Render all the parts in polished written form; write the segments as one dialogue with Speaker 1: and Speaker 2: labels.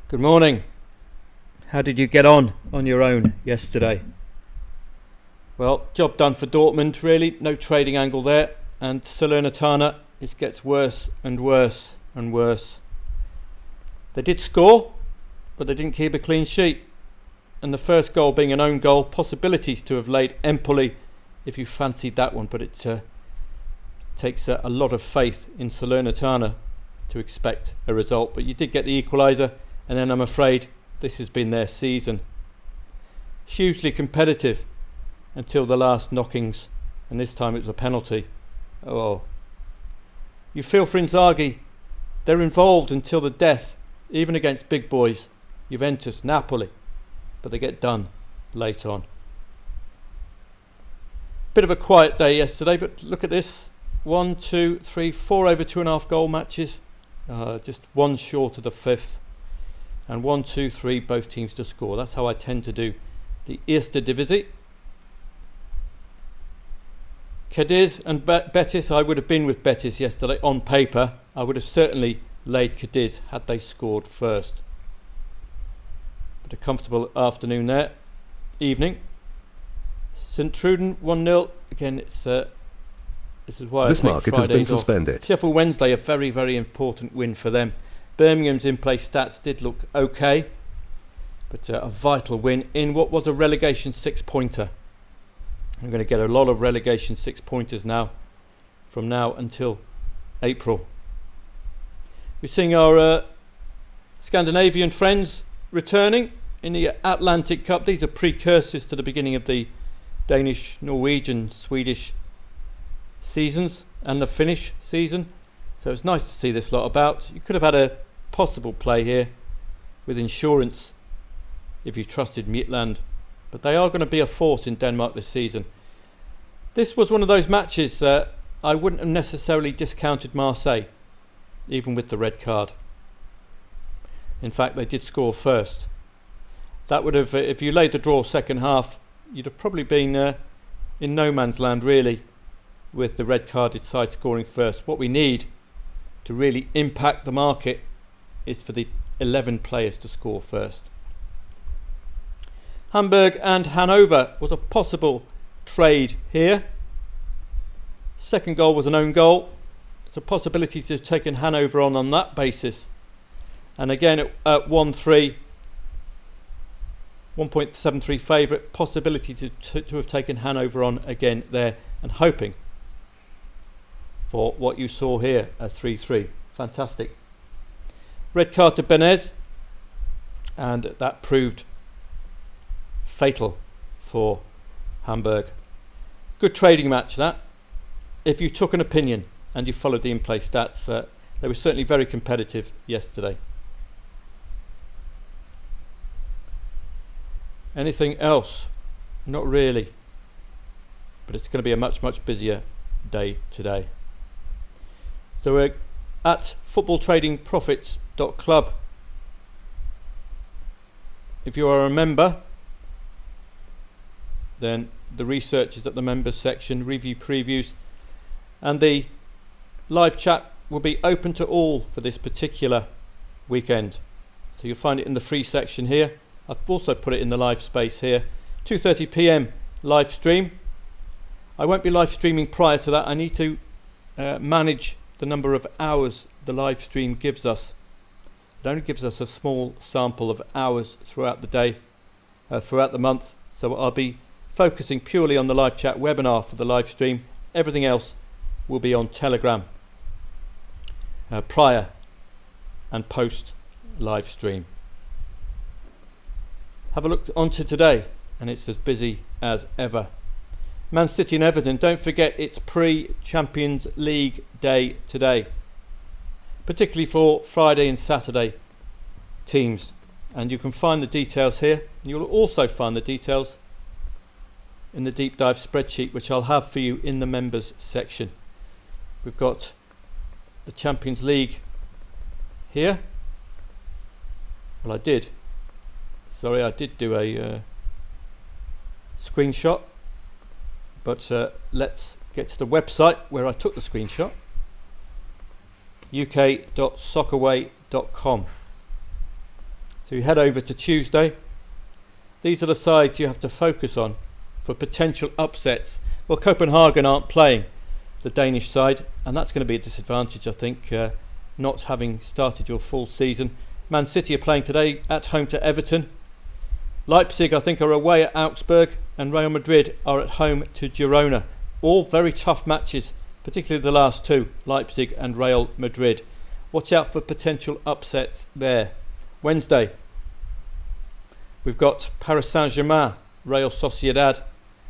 Speaker 1: Good morning. How did you get on your own yesterday? Well, job done for Dortmund, really. No trading angle there. And Salernitana, it gets worse and worse and worse. They did score, but they didn't keep a clean sheet. And the first goal being an own goal, possibilities to have laid Empoli if you fancied that one. But it takes a lot of faith in Salernitana to expect a result. But you did get the equaliser. And then I'm afraid this has been their season. Hugely competitive until the last knockings, and this time it was a penalty. Oh, you feel for Inzaghi. They're involved until the death, even against big boys, Juventus, Napoli, but they get done late on. Bit of a quiet day yesterday, but look at this. 1, 2, 3, 4 over 2.5 goal matches. Just one short of the fifth. And 1, 2, 3, both teams to score. That's how I tend to do the Eerste Divisie. Cadiz and Betis, I would have been with Betis yesterday on paper. I would have certainly laid Cadiz had they scored first. But a comfortable afternoon there. Evening. St Truden 1-0. Again, this is why
Speaker 2: this
Speaker 1: I take
Speaker 2: market
Speaker 1: Fridays
Speaker 2: has been
Speaker 1: off.
Speaker 2: suspended.
Speaker 1: Sheffield Wednesday, a very, very important win for them. Birmingham's in-play stats did look okay, but a vital win in what was a relegation six-pointer. I'm going to get a lot of relegation six-pointers now, from now until April. We're seeing our Scandinavian friends returning in the Atlantic Cup. These are precursors to the beginning of the Danish, Norwegian, Swedish seasons and the Finnish season. So it's nice to see this lot about. You could have had a possible play here with insurance if you trusted Midtjylland, but they are going to be a force in Denmark this season. This was one of those matches I wouldn't have necessarily discounted Marseille, even with the red card. In fact, they did score first. That would have, if you laid the draw second half, you'd have probably been in no man's land really, with the red carded side scoring first. What we need to really impact the market is for the 11 players to score first. Hamburg and Hanover was a possible trade here. Second goal was an own goal. It's a possibility to have taken Hanover on that basis. And again at 1-3, 1.73 favourite, possibility to have taken Hanover on again there, and hoping for what you saw here, a 3-3. Fantastic. Red card to Benez, and that proved fatal for Hamburg. Good trading match that. If you took an opinion and you followed the in-play stats, they were certainly very competitive yesterday. Anything else? Not really. But it's going to be a much, much busier day today. So we're at footballtradingprofits.club. If you are a member, then the research is at the members section, review previews, and the live chat will be open to all for this particular weekend. So you'll find it in the free section here. I've also put it in the live space here. 2:30 p.m. live stream. I won't be live streaming prior to that. I need to manage the number of hours the live stream gives us. It only gives us a small sample of hours throughout the day, throughout the month. So I'll be focusing purely on the live chat webinar for the live stream. Everything else will be on Telegram prior and post live stream. Have a look onto today, and it's as busy as ever. Man City and Everton, don't forget it's pre-Champions League day today, particularly for Friday and Saturday teams, and you can find the details here, and you'll also find the details in the deep dive spreadsheet, which I'll have for you in the members section. We've got the Champions League here. Well, I did do a screenshot, but let's get to the website where I took the screenshot, uk.soccerway.com. So you head over to Tuesday. These are the sides you have to focus on for potential upsets. Well, Copenhagen aren't playing, the Danish side, and that's going to be a disadvantage, I think, not having started your full season. Man City are playing today at home to Everton. Leipzig, I think, are away at Augsburg, and Real Madrid are at home to Girona. All very tough matches, particularly the last two, Leipzig and Real Madrid. Watch out for potential upsets there. Wednesday, we've got Paris Saint-Germain, Real Sociedad,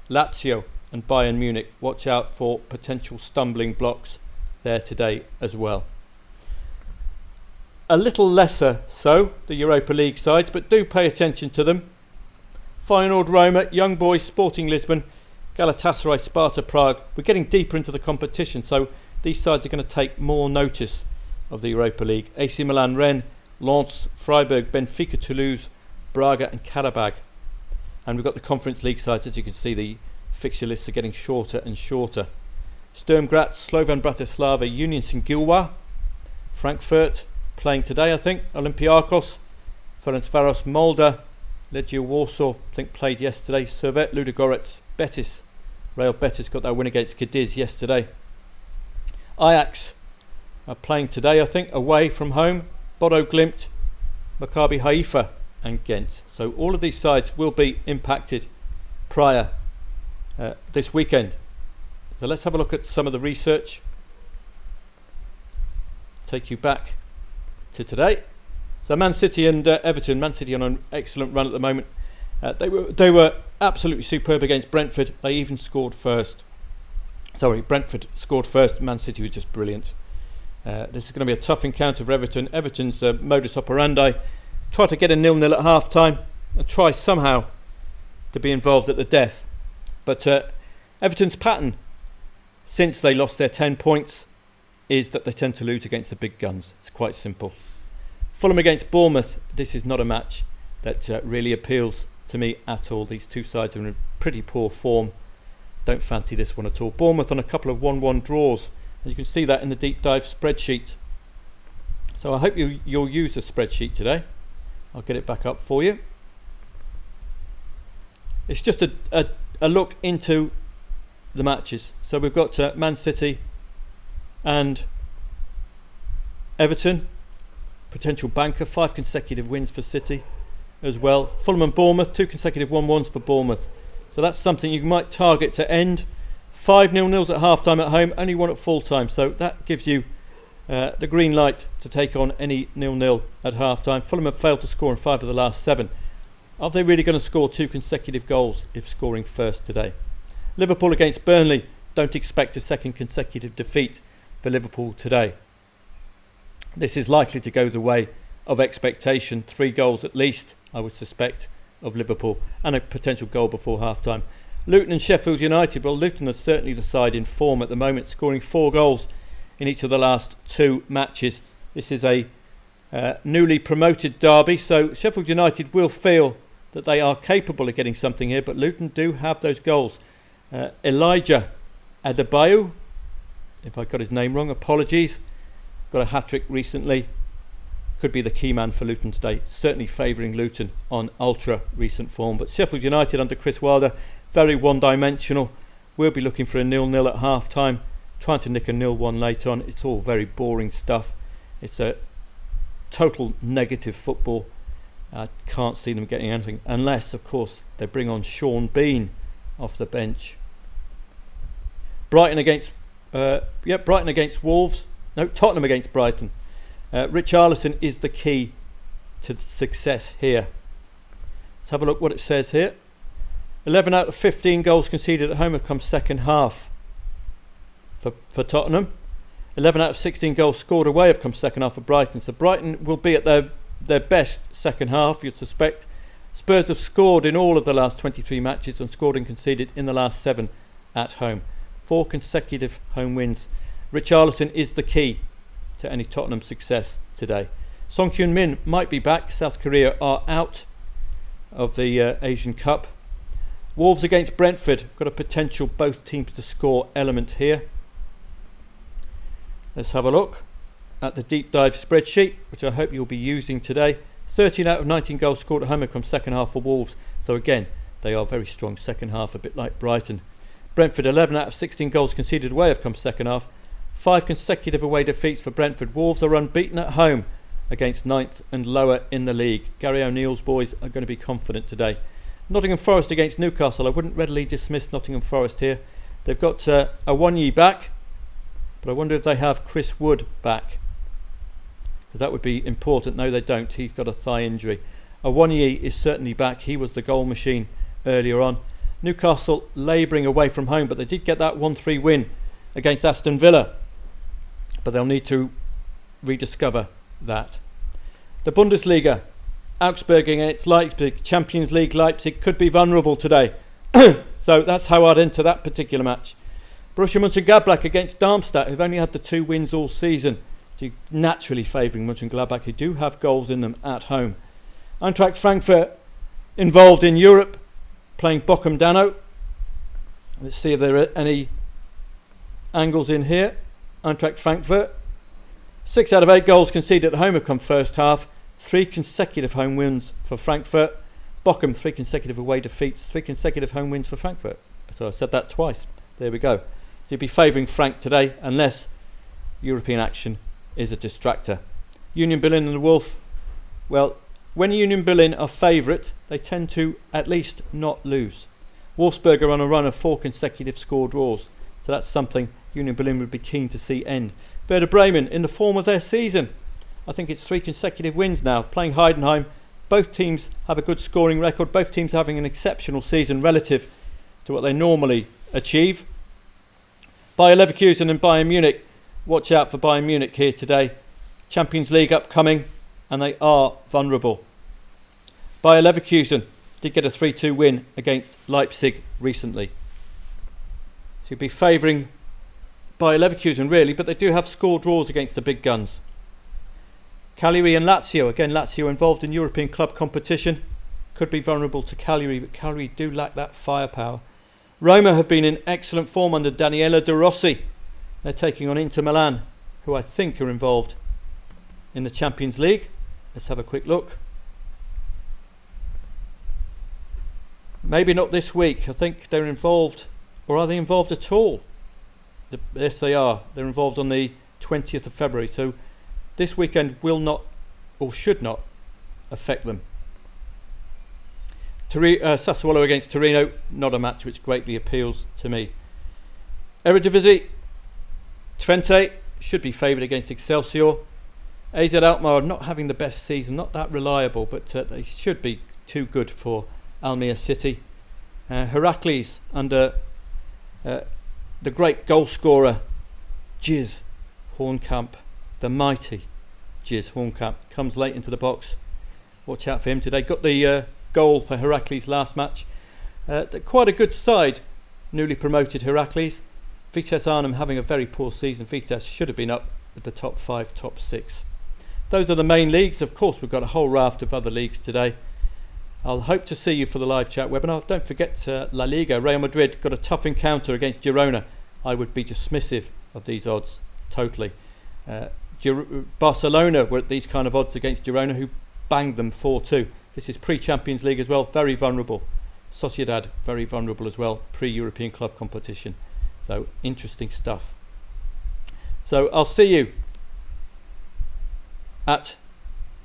Speaker 1: Lazio and Bayern Munich. Watch out for potential stumbling blocks there today as well. A little lesser so, the Europa League sides, but do pay attention to them. Feyenoord Roma, Young Boys, Sporting Lisbon, Galatasaray, Sparta Prague. We're getting deeper into the competition, so these sides are going to take more notice of the Europa League. AC Milan, Rennes, Lens, Freiburg, Benfica, Toulouse, Braga and Karabag. And we've got the Conference League sides. As you can see, the fixture lists are getting shorter and shorter. Sturm Graz, Slovan Bratislava, Union St-Gilloise, Frankfurt playing today, I think, Olympiakos, Ferencvaros, Molde, Legia Warsaw, I think played yesterday, Servette, Ludogorets, Betis. Real Betis got their win against Cadiz yesterday. Ajax are playing today, I think, away from home, Bodo Glimt, Maccabi Haifa and Ghent. So all of these sides will be impacted prior this weekend. So let's have a look at some of the research. Take you back to today. So Man City and Everton. Man City on an excellent run at the moment. They were absolutely superb against Brentford. They even scored first. Sorry, Brentford scored first. Man City was just brilliant. This is going to be a tough encounter for Everton. Everton's modus operandi: try to get a 0-0 at half time and try somehow to be involved at the death. But Everton's pattern since they lost their 10 points is that they tend to lose against the big guns. It's quite simple. Fulham against Bournemouth. This is not a match that really appeals to me at all. These two sides are in pretty poor form. Don't fancy this one at all. Bournemouth on a couple of 1-1 draws. And you can see that in the deep dive spreadsheet. So I hope you'll use a spreadsheet today. I'll get it back up for you. It's just a look into the matches. So we've got Man City and Everton. Potential banker, 5 consecutive wins for City as well. Fulham and Bournemouth, 2 consecutive 1-1s for Bournemouth. So that's something you might target to end. 5 0-0s at half time at home, only 1 at full time. So that gives you the green light to take on any 0-0 at half time. Fulham have failed to score in 5 of the last 7. Are they really going to score 2 consecutive goals if scoring first today? Liverpool against Burnley. Don't expect a second consecutive defeat for Liverpool today. This is likely to go the way of expectation. 3 goals at least, I would suspect, of Liverpool, and a potential goal before half time. Luton and Sheffield United. Well, Luton are certainly the side in form at the moment, scoring 4 goals in each of the last 2 matches. This is a newly promoted derby, so Sheffield United will feel that they are capable of getting something here, but Luton do have those goals. Elijah Adebayo, if I got his name wrong, apologies, got a hat-trick recently. Could be the key man for Luton today, certainly favouring Luton on ultra recent form. But Sheffield United under Chris Wilder, very one-dimensional. We'll be looking for a 0-0 at half-time, trying to nick a 0-1 late on. It's all very boring stuff. It's a total negative football. I can't see them getting anything, unless, of course, they bring on Sean Bean off the bench. Brighton against Wolves. No, Tottenham against Brighton. Richarlison is the key to success here. Let's have a look what it says here. 11 out of 15 goals conceded at home have come second half for Tottenham. 11 out of 16 goals scored away have come second half for Brighton. So Brighton will be at their best second half, you'd suspect. Spurs have scored in all of the last 23 matches and scored and conceded in the last 7 at home. 4 consecutive home wins. Richarlison is the key to any Tottenham success today. Song Hyun-min might be back. South Korea are out of the Asian Cup. Wolves against Brentford. Got a potential both teams to score element here. Let's have a look at the deep dive spreadsheet, which I hope you'll be using today. 13 out of 19 goals scored at home have come second half for Wolves. So again, they are very strong second half, a bit like Brighton. Brentford, 11 out of 16 goals conceded away have come second half. 5 consecutive away defeats for Brentford. Wolves are unbeaten at home against 9th and lower in the league. Gary O'Neill's boys are going to be confident today. Nottingham Forest against Newcastle. I wouldn't readily dismiss Nottingham Forest here. They've got Awoniyi back, but I wonder if they have Chris Wood back, because that would be important. No, they don't. He's got a thigh injury. Awoniyi is certainly back. He was the goal machine earlier on. Newcastle labouring away from home, but they did get that 1-3 win against Aston Villa, but they'll need to rediscover that. The Bundesliga, Augsburg against Leipzig. Champions League Leipzig could be vulnerable today. So that's how I'd enter that particular match. Borussia Mönchengladbach against Darmstadt, who've only had the 2 wins all season. So naturally favouring Mönchengladbach, who do have goals in them at home. Eintracht Frankfurt involved in Europe, playing Bochum Dano. Let's see if there are any angles in here. Eintracht Frankfurt. 6 out of 8 goals conceded at home have come first half. 3 consecutive home wins for Frankfurt. Bochum, 3 consecutive away defeats. 3 consecutive home wins for Frankfurt. So I said that twice. There we go. So you'd be favouring Frank today, unless European action is a distractor. Union Berlin and the Wolf. Well, when Union Berlin are favourite, they tend to at least not lose. Wolfsburg are on a run of 4 consecutive score draws. So that's something Union Berlin would be keen to see end. Werder Bremen in the form of their season. I think it's 3 consecutive wins now, playing Heidenheim. Both teams have a good scoring record. Both teams having an exceptional season relative to what they normally achieve. Bayer Leverkusen and Bayern Munich. Watch out for Bayern Munich here today. Champions League upcoming, and they are vulnerable. Bayer Leverkusen did get a 3-2 win against Leipzig recently. So you'd be favouring Bayer Leverkusen really, but they do have score draws against the big guns. Cagliari and Lazio. Again, Lazio involved in European club competition. Could be vulnerable to Cagliari, but Cagliari do lack that firepower. Roma have been in excellent form under Daniele De Rossi. They're taking on Inter Milan, who I think are involved in the Champions League. Let's have a quick look. Maybe not this week. I think they're involved, or are they involved at all? Yes, they are. They're involved on the 20th of February. So this weekend will not, or should not, affect them. Sassuolo against Torino, not a match which greatly appeals to me. Eredivisie, Twente should be favoured against Excelsior. AZ Alkmaar not having the best season, not that reliable, but they should be too good for Almere City. Heracles under the great goal scorer Giz Hornkamp, the mighty Giz Hornkamp, comes late into the box. Watch out for him today. Got the goal for Heracles last match. Quite a good side, newly promoted Heracles. Vitesse Arnhem having a very poor season. Vitesse should have been up at the top 5, top 6. Those are the main leagues. Of course, we've got a whole raft of other leagues today. I'll hope to see you for the live chat webinar. Don't forget La Liga. Real Madrid got a tough encounter against Girona. I would be dismissive of these odds totally. Barcelona were at these kind of odds against Girona, who banged them 4-2. This is pre-Champions League as well, very vulnerable. Sociedad, very vulnerable as well, pre-European club competition. So, interesting stuff. So, I'll see you at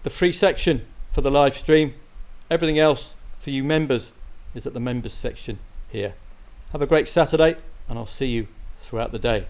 Speaker 1: the free section for the live stream. Everything else for you members is at the members section here. Have a great Saturday, and I'll see you throughout the day.